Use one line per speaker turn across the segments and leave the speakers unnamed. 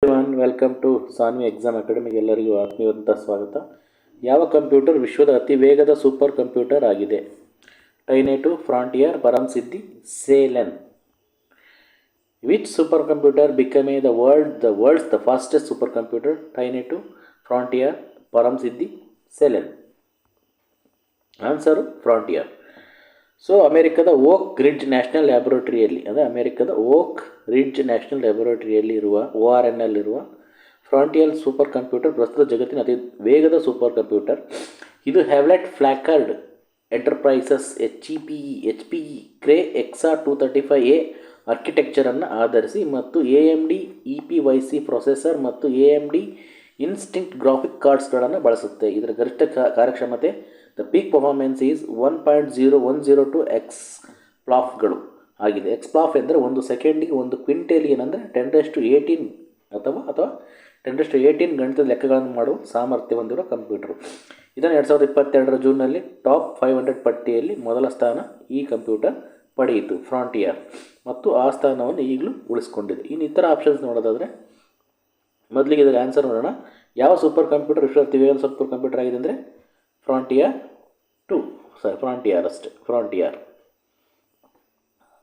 Welcome to Saanvi exam ಅಕಾಡೆಮಿಗೆ ಎಲ್ಲರಿಗೂ ಆತ್ಮೀಯವಾದಂಥ ಸ್ವಾಗತ. ಯಾವ ಕಂಪ್ಯೂಟರ್ ವಿಶ್ವದ ಅತಿ ವೇಗದ ಸೂಪರ್ ಕಂಪ್ಯೂಟರ್ ಆಗಿದೆ? ಟೈನೆಟು, frontier, ಪರಂಸಿದ್ಧಿ, ಸೇಲೆನ್. Which super computer become the fastest super computer? ಟೈನೆಟು, frontier, ಪರಂಸಿದ್ಧಿ, ಸೇಲೆನ್. Answer frontier. So ಅಮೆರಿಕದ ಓಕ್ ರಿಡ್ಜ್ ನ್ಯಾಷನಲ್ ಲ್ಯಾಬೊರೇಟರಿಯಲ್ಲಿ ಇರುವ ORN ಇರುವ ಫ್ರಾಂಟಿಯರ್ ಸೂಪರ್ ಕಂಪ್ಯೂಟರ್ ಪ್ರಸ್ತುತ ಜಗತ್ತಿನ ಅತಿ ವೇಗದ ಸೂಪರ್ ಕಂಪ್ಯೂಟರ್. ಇದು ಹ್ಯಾವ್ಲೆಟ್ ಪ್ಯಾಕರ್ಡ್ ಎಂಟರ್ಪ್ರೈಸಸ್ HPE ಕ್ರೇ ಎಕ್ಸಾ 235A ಆರ್ಕಿಟೆಕ್ಚರನ್ನು ಆಧರಿಸಿ ಮತ್ತು AMD EPYC ಪ್ರೊಸೆಸರ್ ಮತ್ತು AMD ಇನ್ಸ್ಟಿಂಕ್ಟ್ ಗ್ರಾಫಿಕ್ ಕಾರ್ಡ್ಸ್ಗಳನ್ನು ಬಳಸುತ್ತೆ. ಇದರ ಗರಿಷ್ಠ ಕಾರ್ಯಕ್ಷಮತೆ ದ ಪೀಕ್ ಪರ್ಫಾರ್ಮೆನ್ಸ್ ಈಸ್ 1.0102 ಎಕ್ಸ್ಪ್ಲಾಫ್ಗಳು ಆಗಿದೆ. ಎಕ್ಸ್ಪ್ಲಾಫ್ ಎಂದರೆ ಒಂದು ಸೆಕೆಂಡಿಗೆ ಒಂದು ಕ್ವಿಂಟೇಲಿಯನ್ ಅಂದರೆ 10⁸18 ಅಥವಾ 10⁸18 ಗಣಿತದ ಲೆಕ್ಕಗಳನ್ನು ಮಾಡುವ ಸಾಮರ್ಥ್ಯ ಹೊಂದಿರುವ ಕಂಪ್ಯೂಟರು. ಇದನ್ನು 2022 ಜೂನ್ನಲ್ಲಿ ಟಾಪ್ 500 ಪಟ್ಟಿಯಲ್ಲಿ ಮೊದಲ ಸ್ಥಾನ ಈ ಕಂಪ್ಯೂಟರ್ ಪಡೆಯಿತು, ಫ್ರಾಂಟಿಯರ್, ಮತ್ತು ಆ ಸ್ಥಾನವನ್ನು ಈಗಲೂ ಉಳಿಸ್ಕೊಂಡಿದೆ. ಇನ್ನು ಇತರ ಆಪ್ಷನ್ಸ್ ನೋಡೋದಾದರೆ ಮೊದಲಿಗೆ ಇದರ ಆನ್ಸರ್ ನೋಡೋಣ. ಯಾವ ಸೂಪರ್ ಕಂಪ್ಯೂಟರ್ ವಿಶ್ವದ ಅತಿ ವೇಗದ ಸೂಪರ್ ಕಂಪ್ಯೂಟರ್ ಆಗಿದೆ ಅಂದರೆ ಫ್ರಾಂಟಿಯರ್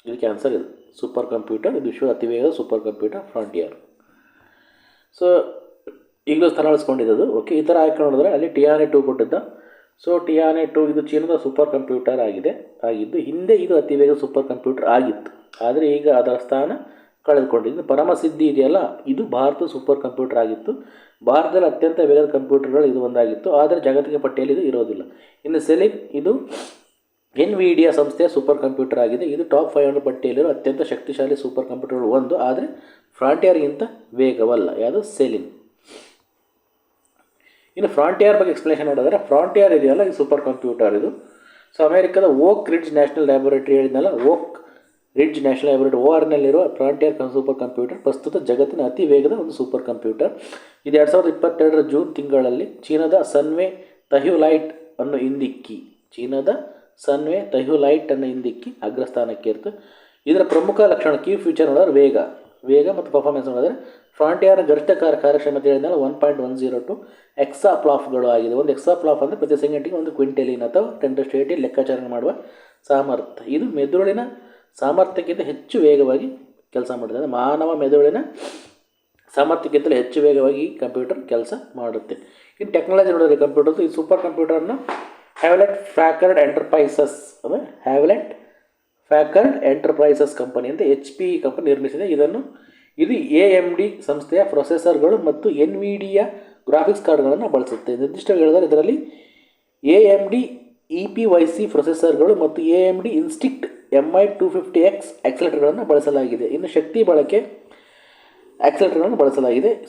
ಇದಕ್ಕೆ ಆನ್ಸರ್ ಇದು. ಸೂಪರ್ ಕಂಪ್ಯೂಟರ್, ಇದು ವಿಶ್ವದ ಅತಿ ವೇಗದ ಸೂಪರ್ ಕಂಪ್ಯೂಟರ್ ಫ್ರಾಂಟಿಯರ್. ಸೊ ಈಗಲೂ ಸ್ಥಾನ ಉಳಿಸ್ಕೊಂಡಿದ್ದು. ಓಕೆ, ಈ ಥರ ಆಯ್ಕೆ ನೋಡಿದ್ರೆ ಅಲ್ಲಿ ಟಿಯಾನೆ 2 ಕೊಟ್ಟಿದ್ದ. ಸೊ ಟಿಯಾನೆ 2 ಇದು ಚೀನಾದ ಸೂಪರ್ ಕಂಪ್ಯೂಟರ್ ಆಗಿದ್ದು ಹಿಂದೆ ಇದು ಅತಿ ವೇಗದ ಸೂಪರ್ ಕಂಪ್ಯೂಟರ್ ಆಗಿತ್ತು, ಆದರೆ ಈಗ ಅದರ ಸ್ಥಾನ ಕಳೆದುಕೊಂಡಿದ್ದು. ಪರಮಸಿದ್ಧಿ ಇದೆಯಲ್ಲ, ಇದು ಭಾರತದ ಸೂಪರ್ ಕಂಪ್ಯೂಟರ್ ಆಗಿತ್ತು. ಭಾರತದಲ್ಲಿ ಅತ್ಯಂತ ವೇಗದ ಕಂಪ್ಯೂಟರ್ಗಳು ಇದು ಒಂದಾಗಿತ್ತು, ಆದರೆ ಜಾಗತಿಕ ಪಟ್ಟಿಯಲ್ಲಿ ಇದು ಇರೋದಿಲ್ಲ. ಇನ್ನು ಸೆಲಿನ್ ಇದು NVIDIA ಸಂಸ್ಥೆಯ ಸೂಪರ್ ಕಂಪ್ಯೂಟರ್ ಆಗಿದೆ. ಇದು ಟಾಪ್ 500 ಪಟ್ಟಿಯಲ್ಲಿರೋ ಅತ್ಯಂತ ಶಕ್ತಿಶಾಲಿ ಸೂಪರ್ ಕಂಪ್ಯೂಟರ್ಗಳು ಒಂದು, ಆದರೆ ಫ್ರಾಂಟಿಯರ್ಗಿಂತ ವೇಗವಲ್ಲ. ಯಾವುದು? ಸೆಲಿನ್. ಇನ್ನು ಫ್ರಾಂಟಿಯರ್ ಬಗ್ಗೆ ಎಕ್ಸ್ಪ್ಲೇಷನ್ ನೋಡಿದ್ರೆ, ಫ್ರಾಂಟಿಯರ್ ಇದೆಯಲ್ಲ ಇದು ಸೂಪರ್ ಕಂಪ್ಯೂಟರ್ ಇದು. ಸೊ ಅಮೆರಿಕದ ಓಕ್ ರಿಡ್ಜ್ ನ್ಯಾಷನಲ್ ಲ್ಯಾಬೊರೇಟರಿ ಹೇಳಿದ್ನಲ್ಲ, ಓಕ್ ರಿಡ್ಜ್ ನ್ಯಾಷನಲ್ ಲ್ಯಾಬೊರೇಟರಿ ORNಲ್ಲಿರುವ ಫ್ರಾಂಟಿಯರ್ ಸೂಪರ್ ಕಂಪ್ಯೂಟರ್ ಪ್ರಸ್ತುತ ಜಗತ್ತಿನ ಅತಿ ವೇಗದ ಒಂದು ಸೂಪರ್ ಕಂಪ್ಯೂಟರ್. ಇದು 2022 ಜೂನ್ ತಿಂಗಳಲ್ಲಿ ಚೀನಾದ ಸನ್ವೆ ತಹ್ಯುಲೈಟ್ ಅನ್ನು ಹಿಂದಿಕ್ಕಿ ಅಗ್ರಸ್ಥಾನಕ್ಕೇರಿತು. ಇದರ ಪ್ರಮುಖ ಲಕ್ಷಣ ಕೀ ಫ್ಯೂಚರ್ ನೋಡಿದ್ರೆ ವೇಗ ಮತ್ತು ಪರ್ಫಾರ್ಮೆನ್ಸ್ ನೋಡಿದ್ರೆ ಫ್ರಾಂಟಿಯರ್ ಗರಿಷ್ಠ ಕಾರ್ಯಕ್ಷಮತೆ ಹೇಳಿದ್ನಲ್ಲ 1.102 ಎಕ್ಸಾಪ್ಲಾಫ್ಗಳು ಆಗಿದೆ. ಒಂದು ಎಕ್ಸಾಪ್ಲಾಫ್ ಅಂದರೆ ಪ್ರತಿ ಸೆಕೆಂಡಿಗೆ ಒಂದು ಕ್ವಿಂಟೇಲಿಯನ್ ಅಥವಾ 10⁸18 ಲೆಕ್ಕಾಚಾರ ಮಾಡುವ ಸಾಮರ್ಥ್ಯ. ಇದು ಮೆದುಳಿನ ಸಾಮರ್ಥ್ಯಕ್ಕಿಂತ ಹೆಚ್ಚು ವೇಗವಾಗಿ ಕೆಲಸ ಮಾಡುತ್ತದೆ. ಮಾನವ ಮೆದುಳಿನ ಸಾಮರ್ಥ್ಯಕ್ಕಿಂತಲೂ ಹೆಚ್ಚು ವೇಗವಾಗಿ ಈ ಕಂಪ್ಯೂಟರ್ ಕೆಲಸ ಮಾಡುತ್ತೆ. ಇನ್ನು ಟೆಕ್ನಾಲಜಿ ನೋಡಿದ್ರೆ ಕಂಪ್ಯೂಟರ್ದು ಈ ಸೂಪರ್ ಕಂಪ್ಯೂಟರನ್ನು ಹ್ಯಾವ್ಲೆಟ್ ಪ್ಯಾಕರ್ಡ್ ಎಂಟರ್ಪ್ರೈಸಸ್ ಕಂಪನಿ ಅಂತ HPE ಕಂಪನಿ ನಿರ್ಮಿಸಿದೆ. ಇದು AMD ಸಂಸ್ಥೆಯ ಪ್ರೊಸೆಸರ್ಗಳು ಮತ್ತು NVIDIA ಗ್ರಾಫಿಕ್ಸ್ ಕಾರ್ಡ್ಗಳನ್ನು ಬಳಸುತ್ತೆ. ನಿರ್ದಿಷ್ಟವಾಗಿ ಹೇಳಿದರೆ ಇದರಲ್ಲಿ AMD EPYC ಪ್ರೊಸೆಸರ್ಗಳು ಮತ್ತು AMD ಇನ್ಸ್ಟಿಂಕ್ಟ್ MI250X ಆಕ್ಸಿಲೇಟರ್ಗಳನ್ನು ಬಳಸಲಾಗಿದೆ. ಇನ್ನು ಶಕ್ತಿ ಬಳಕೆ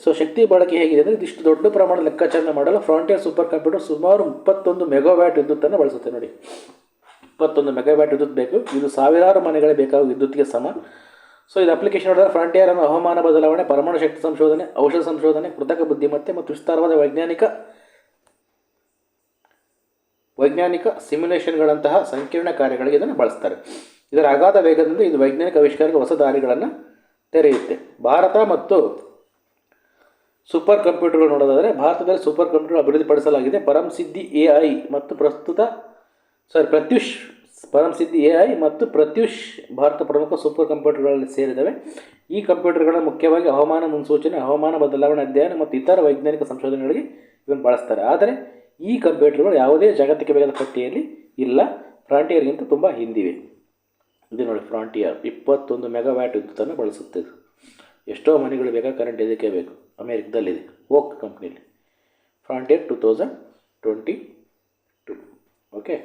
ಸೊ ಶಕ್ತಿ ಬಳಕೆ ಹೇಗಿದೆ ಅಂದರೆ ಇದಿಷ್ಟು ದೊಡ್ಡ ಪ್ರಮಾಣದ ಲೆಕ್ಕಾಚಾರ ಮಾಡಲು ಫ್ರಾಂಟಿಯರ್ ಸೂಪರ್ ಕಂಪ್ಯೂಟರ್ ಸುಮಾರು 31 ಮೆಗಾವ್ಯಾಟ್ ವಿದ್ಯುತ್ತನ್ನು ಬಳಸುತ್ತೆ. ನೋಡಿ, 31 ಮೆಗಾವ್ಯಾಟ್ ವಿದ್ಯುತ್ ಬೇಕು. ಇದು ಸಾವಿರಾರು ಮನೆಗಳಿಗೆ ಬೇಕಾಗುವ ವಿದ್ಯುತ್ಗೆ ಸಮ. ಸೊ ಇದು ಅಪ್ಲಿಕೇಶನ್ ನೋಡಿದ್ರೆ ಫ್ರಾಂಟಿಯರ್ ಅನ್ನು ಹವಾಮಾನ ಬದಲಾವಣೆ, ಪರಮಾಣು ಶಕ್ತಿ ಸಂಶೋಧನೆ, ಔಷಧ ಸಂಶೋಧನೆ, ಕೃತಕ ಬುದ್ಧಿಮತ್ತೆ ಮತ್ತು ವಿಸ್ತಾರವಾದ ವೈಜ್ಞಾನಿಕ ಸಿಮ್ಯುಲೇಷನ್ಗಳಂತಹ ಸಂಕೀರ್ಣ ಕಾರ್ಯಗಳಿಗೆ ಇದನ್ನು ಬಳಸ್ತಾರೆ. ಇದರ ಅಗಾಧ ವೇಗದಿಂದ ಇದು ವೈಜ್ಞಾನಿಕ ಆವಿಷ್ಕಾರಕ್ಕೆ ಹೊಸ ದಾರಿಗಳನ್ನು ತೆರೆಯುತ್ತೆ. ಭಾರತ ಮತ್ತು ಸೂಪರ್ ಕಂಪ್ಯೂಟರ್ಗಳು ನೋಡೋದಾದರೆ ಭಾರತದಲ್ಲಿ ಸೂಪರ್ ಕಂಪ್ಯೂಟರ್ ಅಭಿವೃದ್ಧಿಪಡಿಸಲಾಗಿದೆ. ಪರಂಸಿದ್ಧಿ AI ಮತ್ತು ಪ್ರತ್ಯೂಷ್ ಭಾರತ ಪ್ರಮುಖ ಸೂಪರ್ ಕಂಪ್ಯೂಟರ್ಗಳಲ್ಲಿ ಸೇರಿದವೆ. ಈ ಕಂಪ್ಯೂಟರ್ಗಳನ್ನು ಮುಖ್ಯವಾಗಿ ಹವಾಮಾನ ಮುನ್ಸೂಚನೆ, ಹವಾಮಾನ ಬದಲಾವಣೆ ಅಧ್ಯಯನ ಮತ್ತು ಇತರ ವೈಜ್ಞಾನಿಕ ಸಂಶೋಧನೆಗಳಿಗೆ ಇದನ್ನು ಬಳಸ್ತಾರೆ. ಆದರೆ ಈ ಕಂಪ್ಯೂಟರ್ಗಳು ಯಾವುದೇ ಜಾಗತಿಕ ವೇಗದ ಪಟ್ಟಿಯಲ್ಲಿ ಇಲ್ಲ, ಫ್ರಾಂಟಿಯರ್ಗಿಂತ ತುಂಬ ಹಿಂದಿವೆ. ಇದು ನೋಡಿ, ಫ್ರಾಂಟಿಯರ್ 21 ಮೆಗಾವ್ಯಾಟ್ ವಿದ್ಯುತ್ತನ್ನು ಬಳಸುತ್ತೆ. ಎಷ್ಟೋ ಮನೆಗಳು ಬೇಕಾ ಕರೆಂಟ್ ಇದಕ್ಕೆ ಬೇಕು. ಅಮೇರಿಕದಲ್ಲಿದೆ, ಓಕ್ ಕಂಪ್ನಿಯಲ್ಲಿ. ಫ್ರಾಂಟಿಯರ್ 2022. ಓಕೆ.